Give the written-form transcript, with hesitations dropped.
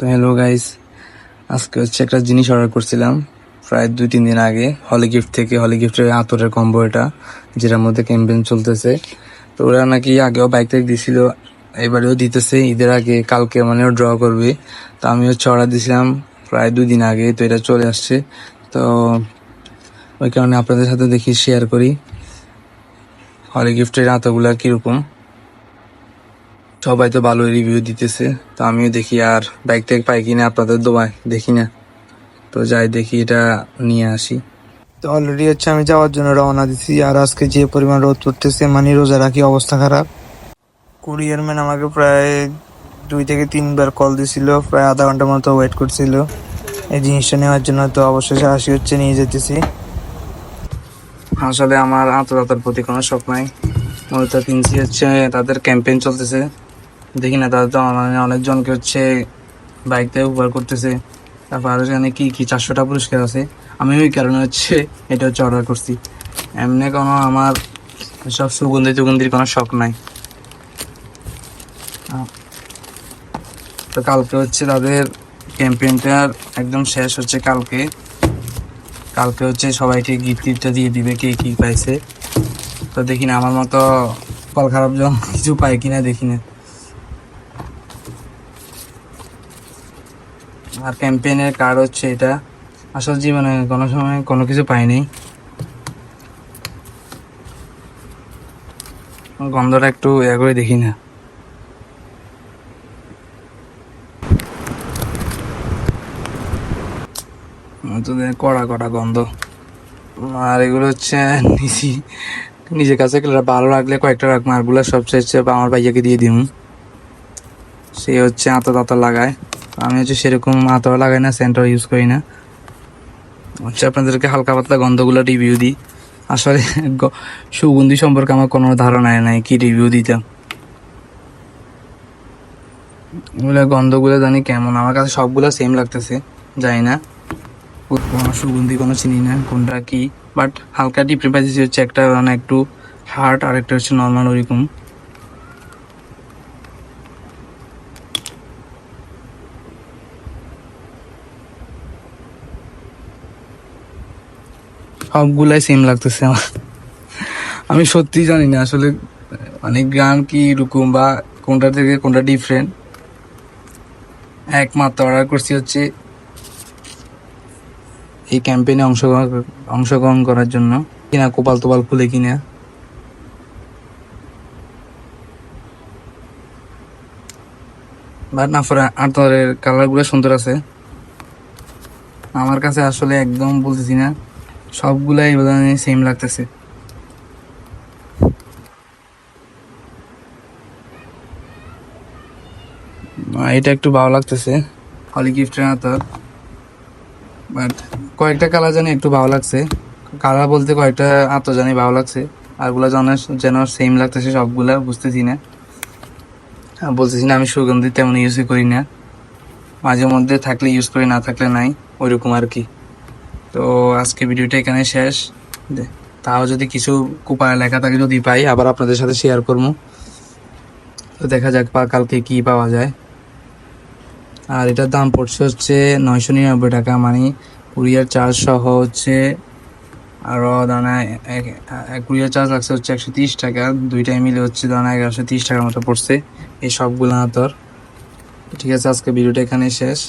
তো hello guys, আজকে একটা জিনিস অর্ডার করছিলাম প্রায় 2-3 দিন আগে হলি গিফট থেকে। হলি গিফটের আতরের কম্বো এটা, যেটার মধ্যে ক্যাম্পেইন চলতেছে। তো ওরা নাকি আগেও বাইক টাইক দিছিল, এবারেও দিতেছে ঈদের আগে, কালকে মানে ড্র করবে। তো আমি অর্ডার দিয়েছিলাম প্রায় 2 দিন আগে, তো এটা চলে আসছে। তো ওই কারণে আপনাদের সাথে দেখি শেয়ার করি হলি গিফটের আতরগুলা কিরকম। সবাই তো ভালো রিভিউ দিতেছে, তো আমিও দেখি আর বাইক টাইক পাই কিনা আপনাদের দোয়ায়, দেখি না। তো যাই দেখি এটা নিয়ে আসি। তো অলরেডি আমি যাওয়ার জন্য রওনা দিছি। আর আজকে যে পরিমাণ রোদ পড়তেছে, মানে রোজা রাখি অবস্থা খারাপ। কুরিয়ার ম্যান আমাকে প্রায় 2 থেকে 3 বার কল দিছিল, প্রায় আধা ঘন্টার মতো ওয়েট করছিল এই জিনিসটা নেওয়ার জন্য। তো অবশেষে নিয়ে যেতেছি। আসলে আমার আন্তর্জাতিক প্রতি কোনো শখ নাই, মূলত কিনছি তাদের ক্যাম্পেইন চলতেছে। দেখি না, তাদের তো অনেকজনকে বাইকতে উপহার করতেছে। তারপর আরো জানি কি কি 400টা পুরস্কার আছে। আমি ওই কারণে এটা অর্ডার করছি। এমনি কোনো আমার সব সুগন্ধির কোনো শখ নাই। তো কালকে তাদের ক্যাম্পেইনটা একদম শেষ কালকে। সবাইকে গিফটটা দিয়ে দিবে, কে কি পাইছে। তো দেখি না আমার মতো কল খারাপ জন কিছু পাই কিনা, দেখি না। আর ক্যাম্পেইনের কার্ড এটা। আসল জীবনে কোনো সময় কোনো কিছু পাইনি। গন্ধটা একটু করে দেখি না। তো কড়া কড়া গন্ধ। আর এগুলো নিজের কাছে ভালো লাগলে কয়েকটা রাখবো, আরগুলো সবচেয়ে আমার ভাইয়াকে দিয়ে দিন। সে আতা লাগায়। আমি সেরকম আতা লাগাই না, সেন্টার ইউজ করি না। আপনাদেরকে হালকা পাতলা গন্ধগুলো রিভিউ দিই। আসলে সুগন্ধি সম্পর্কে আমার কোনো ধারণা নাই, কি রিভিউ দিতাম। এগুলো গন্ধগুলো জানি কেমন, আমার কাছে সবগুলো সেম লাগতেছে, জানি না কোনো সুগন্ধি কোনো চিনি না কোনটা কি। বাট হালকা ডিফারেন্ট পাইতেছি, একটা মানে একটু হার্ড আর একটা নর্মাল, ওইরকম। সবগুলাই সেম লাগতেছে আমার। আমি সত্যি জানি না আসলে মানে গান কি এরকম বা কোনটা থেকে কোনটা ডিফারেন্ট। একমাত্র অর্ডার করছি এই ক্যাম্পেইনে অংশগ্রহণ করার জন্য, কিনা কোপাল তোপাল খুলে কিনা। বাট না পরে আতরের কালারগুলো সুন্দর আছে আমার কাছে। আসলে একদম বলতেছি না, সবগুলাই সেম লাগতেছে। এটা একটু ভালো লাগতেছে, হলি গিফটের আতর। বাট কয়েকটা কালার জানি একটু ভালো লাগছে। কালার বলতে কয়েকটা আতর জানি ভালো লাগছে, আরগুলা যেন সেম লাগতেছে সবগুলা, বুঝতেছি না। বলতেছি না আমি সুগন্ধি তেমন ইউজ করি না, মাঝে মধ্যে থাকলে ইউজ করি, না থাকলে নাই, ওইরকম আর কি। তো আজকে ভিডিওটা এখানে শেষ। তাও যদি কিছু কুপায় লেখা থাকে যদি পাই, আবার আপনাদের সাথে শেয়ার করবো। তো দেখা যাক কালকে কি পাওয়া যায়। আর এটার দাম পড়ছে 999 টাকা, মানে কুরিয়ার চার্জ সহ আরো দানায় কুরিয়ার চার্জ লাগছে 130 টাকা। দুইটাই মিলে দানা 1130 টাকার মতো পড়ছে এই সবগুলো আতর। ঠিক আছে, আজকে ভিডিওটা এখানে শেষ।